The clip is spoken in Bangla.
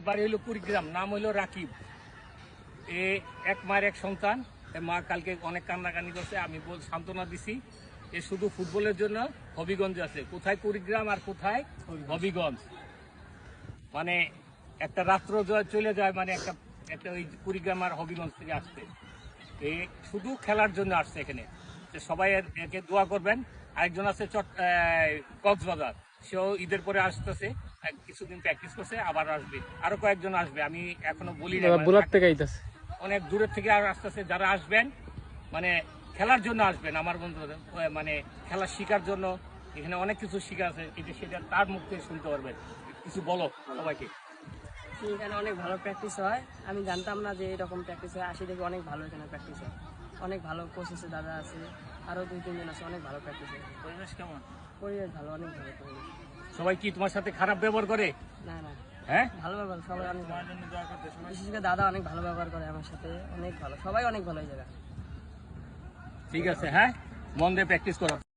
বাড়ি হইলো কুড়িগ্রাম, নাম হইলো রাকিব। এ এক মায়ের এক সন্তান। মা কালকে অনেক কান্নাকানি করছে, আমি সান্ত্বনা দিছি। এ শুধু ফুটবলের জন্য হবিগঞ্জে আছে। কোথায় কুড়িগ্রাম আর কোথায় হবিগঞ্জ, মানে একটা রাত্র চলে যায়, মানে একটা একটা ওই কুড়িগ্রাম আর হবিগঞ্জ থেকে আসতে। এ শুধু খেলার জন্য আসছে এখানে। সবাই একে দোয়া করবেন। আরেকজন আছে কক্সবাজার, সেও ঈদের পরে আসতেছে, কিছুদিন প্র্যাকটিস করছে, আবার আসবে। আরো কয়েকজন আসবে, আমি এখনো বলি না। অনেক দূরের থেকে আর আসতেছে। যারা আসবেন মানে খেলার জন্য আসবেন, আমার বন্ধু, মানে খেলা শিখার জন্য। এখানে অনেক কিছু শিখা আছে, এটা সেটা তার মুখ থেকে শুনতে পারবেন। কিছু বলো সবাইকে। এখানে অনেক ভালো প্র্যাকটিস হয়, আমি জানতাম না যে এরকম প্র্যাকটিস হয়। আসি দেখি অনেক ভালো এখানে প্র্যাকটিস হয়, অনেক ভালো কোচ আছে, দাদা আছে, আরও 2-3 জন আছে, অনেক ভালো প্র্যাকটিস হয়। পরিবেশ কেমন? পরিবেশ ভালো, অনেক ভালো পরিবেশ। সবাই কি তোমার সাথে খারাপ ব্যবহার করে? না না, হ্যাঁ, ভালো ব্যবহার, সবাই অনেক ভালো। বিশেষ করে দাদা অনেক ভালো ব্যবহার করে আমার সাথে, অনেক ভালো, সবাই অনেক ভালো এই জায়গা। ঠিক আছে, হ্যাঁ, মন দিয়ে প্র্যাকটিস করো।